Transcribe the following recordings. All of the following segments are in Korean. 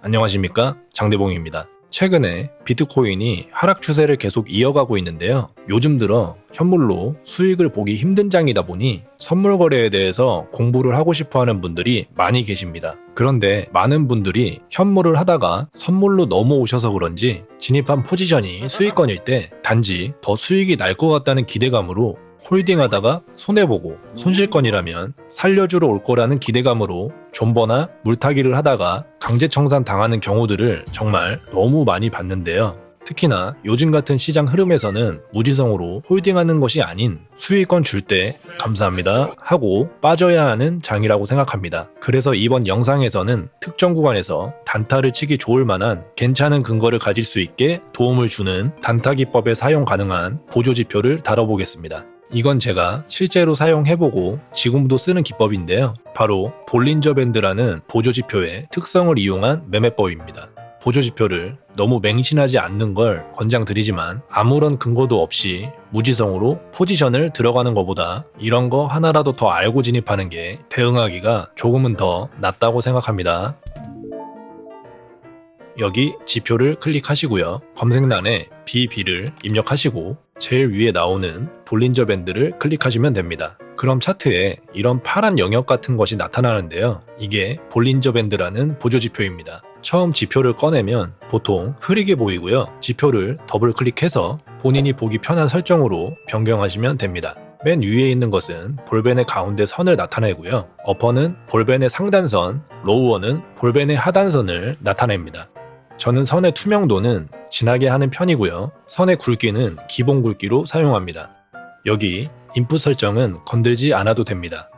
안녕하십니까? 장대봉입니다. 최근에 비트코인이 하락 추세를 계속 이어가고 있는데요. 요즘 들어 현물로 수익을 보기 힘든 장이다 보니 선물 거래에 대해서 공부를 하고 싶어 하는 분들이 많이 계십니다. 그런데 많은 분들이 현물을 하다가 선물로 넘어오셔서 그런지 진입한 포지션이 수익권일 때 단지 더 수익이 날 것 같다는 기대감으로 홀딩하다가 손해보고 손실권이라면 살려주러 올 거라는 기대감으로 존버나 물타기를 하다가 강제청산 당하는 경우들을 정말 너무 많이 봤는데요. 특히나 요즘 같은 시장 흐름에서는 무지성으로 홀딩하는 것이 아닌 수익권 줄 때 감사합니다 하고 빠져야 하는 장이라고 생각합니다. 그래서 이번 영상에서는 특정 구간에서 단타를 치기 좋을 만한 괜찮은 근거를 가질 수 있게 도움을 주는 단타 기법에 사용 가능한 보조지표를 다뤄보겠습니다. 이건 제가 실제로 사용해보고 지금도 쓰는 기법인데요. 바로 볼린저 밴드라는 보조지표의 특성을 이용한 매매법입니다. 보조지표를 너무 맹신하지 않는 걸 권장드리지만 아무런 근거도 없이 무지성으로 포지션을 들어가는 것보다 이런 거 하나라도 더 알고 진입하는 게 대응하기가 조금은 더 낫다고 생각합니다. 여기 지표를 클릭하시고요. 검색란에 BB를 입력하시고 제일 위에 나오는 볼린저 밴드를 클릭하시면 됩니다. 그럼 차트에 이런 파란 영역 같은 것이 나타나는데요. 이게 볼린저 밴드라는 보조지표입니다. 처음 지표를 꺼내면 보통 흐리게 보이고요. 지표를 더블 클릭해서 본인이 보기 편한 설정으로 변경하시면 됩니다. 맨 위에 있는 것은 볼벤의 가운데 선을 나타내고요. 어퍼는 볼벤의 상단선, 로우어는 볼벤의 하단선을 나타냅니다. 저는 선의 투명도는 진하게 하는 편이고요. 선의 굵기는 기본 굵기로 사용합니다. 여기 인풋 설정은 건들지 않아도 됩니다.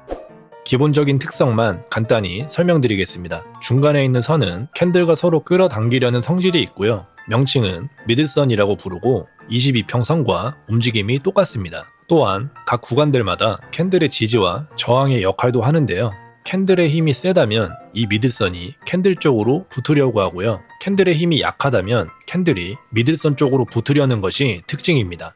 기본적인 특성만 간단히 설명드리겠습니다. 중간에 있는 선은 캔들과 서로 끌어당기려는 성질이 있고요. 명칭은 미들선이라고 부르고 22평선과 움직임이 똑같습니다. 또한 각 구간들마다 캔들의 지지와 저항의 역할도 하는데요. 캔들의 힘이 세다면 이 미들선이 캔들 쪽으로 붙으려고 하고요. 캔들의 힘이 약하다면 캔들이 미들선 쪽으로 붙으려는 것이 특징입니다.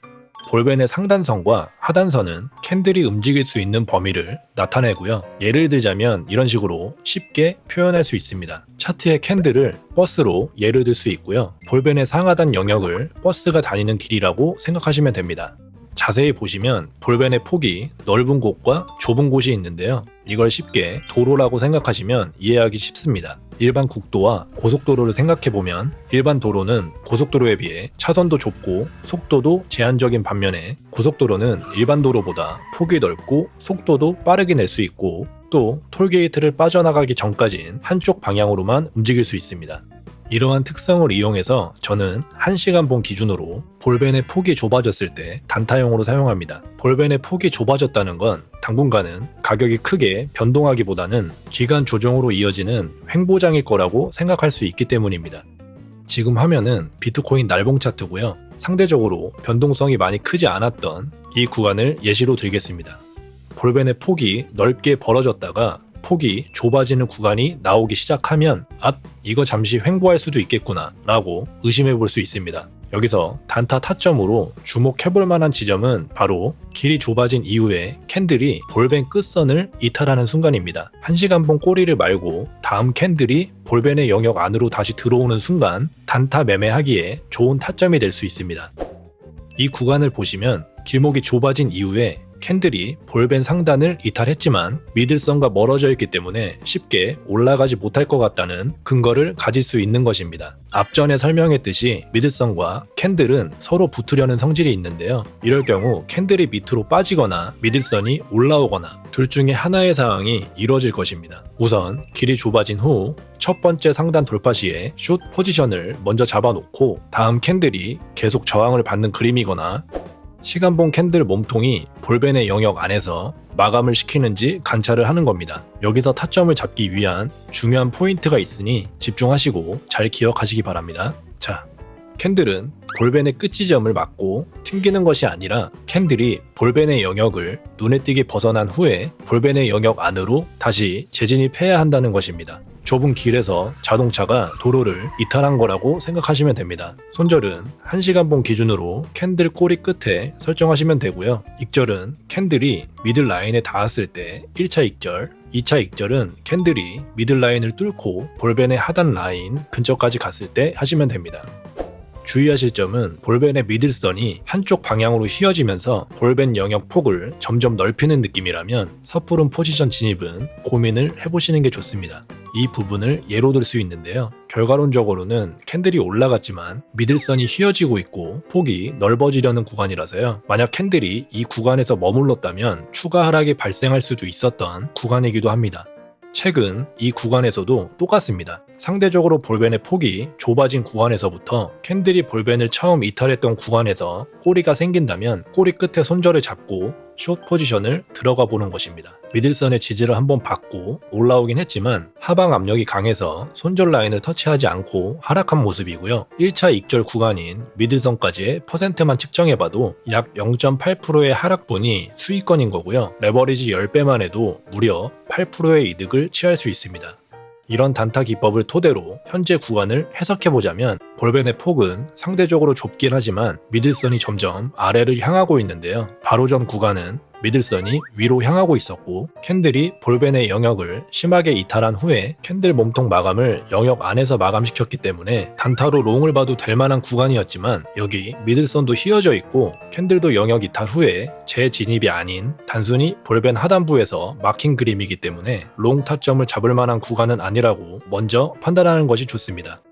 볼벤의 상단선과 하단선은 캔들이 움직일 수 있는 범위를 나타내고요. 예를 들자면 이런 식으로 쉽게 표현할 수 있습니다. 차트의 캔들을 버스로 예를 들 수 있고요. 볼벤의 상하단 영역을 버스가 다니는 길이라고 생각하시면 됩니다. 자세히 보시면 볼벤의 폭이 넓은 곳과 좁은 곳이 있는데요. 이걸 쉽게 도로라고 생각하시면 이해하기 쉽습니다. 일반 국도와 고속도로를 생각해보면 일반 도로는 고속도로에 비해 차선도 좁고 속도도 제한적인 반면에 고속도로는 일반 도로보다 폭이 넓고 속도도 빠르게 낼 수 있고 또 톨게이트를 빠져나가기 전까진 한쪽 방향으로만 움직일 수 있습니다. 이러한 특성을 이용해서 저는 1시간 본 기준으로 볼벤의 폭이 좁아졌을 때 단타용으로 사용합니다. 볼벤의 폭이 좁아졌다는 건 당분간은 가격이 크게 변동하기보다는 기간 조정으로 이어지는 횡보장일 거라고 생각할 수 있기 때문입니다. 지금 화면은 비트코인 날봉 차트고요. 상대적으로 변동성이 많이 크지 않았던 이 구간을 예시로 들겠습니다. 볼벤의 폭이 넓게 벌어졌다가 폭이 좁아지는 구간이 나오기 시작하면 이거 잠시 횡보할 수도 있겠구나 라고 의심해 볼 수 있습니다. 여기서 단타 타점으로 주목해볼 만한 지점은 바로 길이 좁아진 이후에 캔들이 볼벤 끝선을 이탈하는 순간입니다. 1시간 본 꼬리를 말고 다음 캔들이 볼벤의 영역 안으로 다시 들어오는 순간 단타 매매하기에 좋은 타점이 될 수 있습니다. 이 구간을 보시면 길목이 좁아진 이후에 캔들이 볼벤 상단을 이탈했지만 미들선과 멀어져 있기 때문에 쉽게 올라가지 못할 것 같다는 근거를 가질 수 있는 것입니다. 앞전에 설명했듯이 미들선과 캔들은 서로 붙으려는 성질이 있는데요. 이럴 경우 캔들이 밑으로 빠지거나 미들선이 올라오거나 둘 중에 하나의 상황이 이루어질 것입니다. 우선 길이 좁아진 후 첫 번째 상단 돌파 시에 숏 포지션을 먼저 잡아놓고 다음 캔들이 계속 저항을 받는 그림이거나 시간봉 캔들 몸통이 볼벤의 영역 안에서 마감을 시키는지 관찰을 하는 겁니다. 여기서 타점을 잡기 위한 중요한 포인트가 있으니 집중하시고 잘 기억하시기 바랍니다. 자, 캔들은 볼벤의 끝 지점을 막고 튕기는 것이 아니라 캔들이 볼벤의 영역을 눈에 띄게 벗어난 후에 볼벤의 영역 안으로 다시 재진입해야 한다는 것입니다. 좁은 길에서 자동차가 도로를 이탈한 거라고 생각하시면 됩니다. 손절은 1시간봉 기준으로 캔들 꼬리 끝에 설정하시면 되고요. 익절은 캔들이 미들 라인에 닿았을 때 1차 익절, 2차 익절은 캔들이 미들 라인을 뚫고 볼벤의 하단 라인 근처까지 갔을 때 하시면 됩니다. 주의하실 점은 볼벤의 미들선이 한쪽 방향으로 휘어지면서 볼벤 영역 폭을 점점 넓히는 느낌이라면 섣부른 포지션 진입은 고민을 해보시는 게 좋습니다. 이 부분을 예로 들 수 있는데요. 결과론적으로는 캔들이 올라갔지만 미들선이 휘어지고 있고 폭이 넓어지려는 구간이라서요. 만약 캔들이 이 구간에서 머물렀다면 추가 하락이 발생할 수도 있었던 구간이기도 합니다. 최근 이 구간에서도 똑같습니다. 상대적으로 볼벤의 폭이 좁아진 구간에서부터 캔들이 볼벤을 처음 이탈했던 구간에서 꼬리가 생긴다면 꼬리 끝에 손절을 잡고 숏 포지션을 들어가 보는 것입니다. 미들선의 지지를 한번 받고 올라오긴 했지만 하방 압력이 강해서 손절 라인을 터치하지 않고 하락한 모습이고요. 1차 익절 구간인 미들선까지의 퍼센트만 측정해봐도 약 0.8%의 하락분이 수익권인 거고요. 레버리지 10배만 해도 무려 8%의 이득을 취할 수 있습니다. 이런 단타 기법을 토대로 현재 구간을 해석해보자면 볼벤의 폭은 상대적으로 좁긴 하지만 미들선이 점점 아래를 향하고 있는데요. 바로 전 구간은 미들선이 위로 향하고 있었고 캔들이 볼벤의 영역을 심하게 이탈한 후에 캔들 몸통 마감을 영역 안에서 마감시켰기 때문에 단타로 롱을 봐도 될 만한 구간이었지만 여기 미들선도 휘어져 있고 캔들도 영역 이탈 후에 재진입이 아닌 단순히 볼벤 하단부에서 막힌 그림이기 때문에 롱 타점을 잡을 만한 구간은 아니라고 먼저 판단하는 것이 좋습니다.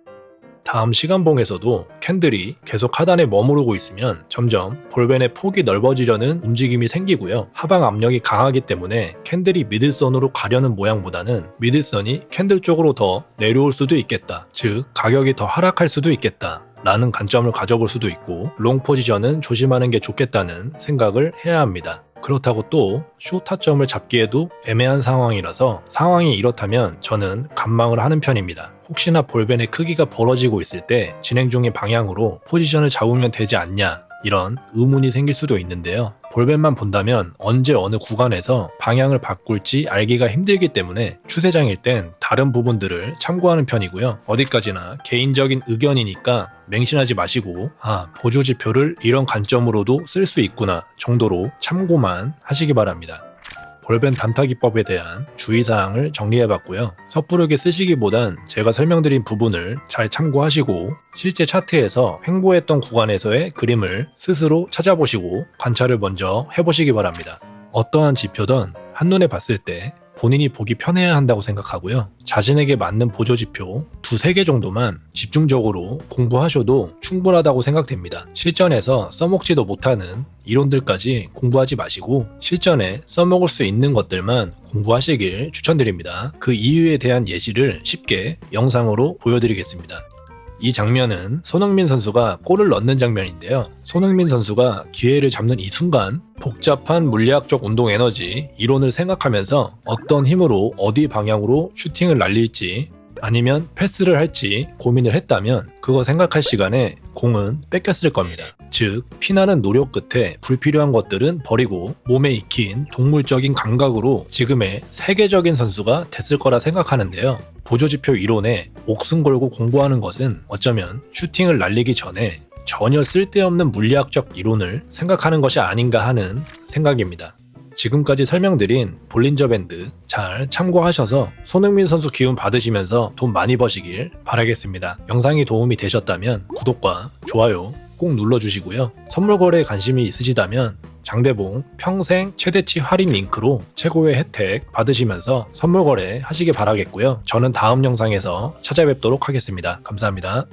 다음 시간봉에서도 캔들이 계속 하단에 머무르고 있으면 점점 볼벤의 폭이 넓어지려는 움직임이 생기고요. 하방 압력이 강하기 때문에 캔들이 미들선으로 가려는 모양보다는 미들선이 캔들 쪽으로 더 내려올 수도 있겠다. 즉 가격이 더 하락할 수도 있겠다. 라는 관점을 가져볼 수도 있고 롱 포지션은 조심하는 게 좋겠다는 생각을 해야 합니다. 그렇다고 또 숏 타점을 잡기에도 애매한 상황이라서 상황이 이렇다면 저는 관망을 하는 편입니다. 혹시나 볼벤의 크기가 벌어지고 있을 때 진행 중인 방향으로 포지션을 잡으면 되지 않냐 이런 의문이 생길 수도 있는데요. 볼벤만 본다면 언제 어느 구간에서 방향을 바꿀지 알기가 힘들기 때문에 추세장일 땐 다른 부분들을 참고하는 편이고요. 어디까지나 개인적인 의견이니까 맹신하지 마시고 보조지표를 이런 관점으로도 쓸 수 있구나 정도로 참고만 하시기 바랍니다. 볼벤 단타 기법에 대한 주의사항을 정리해봤고요. 섣부르게 쓰시기보단 제가 설명드린 부분을 잘 참고하시고 실제 차트에서 횡보했던 구간에서의 그림을 스스로 찾아보시고 관찰을 먼저 해보시기 바랍니다. 어떠한 지표든 한눈에 봤을 때 본인이 보기 편해야 한다고 생각하고요. 자신에게 맞는 보조지표 2-3개 정도만 집중적으로 공부하셔도 충분하다고 생각됩니다. 실전에서 써먹지도 못하는 이론들까지 공부하지 마시고 실전에 써먹을 수 있는 것들만 공부하시길 추천드립니다. 그 이유에 대한 예시를 쉽게 영상으로 보여드리겠습니다. 이 장면은 손흥민 선수가 골을 넣는 장면인데요. 손흥민 선수가 기회를 잡는 이 순간 복잡한 물리학적 운동 에너지 이론을 생각하면서 어떤 힘으로 어디 방향으로 슈팅을 날릴지 아니면 패스를 할지 고민을 했다면 그거 생각할 시간에 공은 뺏겼을 겁니다. 즉 피나는 노력 끝에 불필요한 것들은 버리고 몸에 익힌 동물적인 감각으로 지금의 세계적인 선수가 됐을 거라 생각하는데요. 보조지표 이론에 목숨 걸고 공부하는 것은 어쩌면 슈팅을 날리기 전에 전혀 쓸데없는 물리학적 이론을 생각하는 것이 아닌가 하는 생각입니다. 지금까지 설명드린 볼린저 밴드 잘 참고하셔서 손흥민 선수 기운 받으시면서 돈 많이 버시길 바라겠습니다. 영상이 도움이 되셨다면 구독과 좋아요 꼭 눌러주시고요. 선물 거래에 관심이 있으시다면 장대봉 평생 최대치 할인 링크로 최고의 혜택 받으시면서 선물 거래 하시길 바라겠고요. 저는 다음 영상에서 찾아뵙도록 하겠습니다. 감사합니다.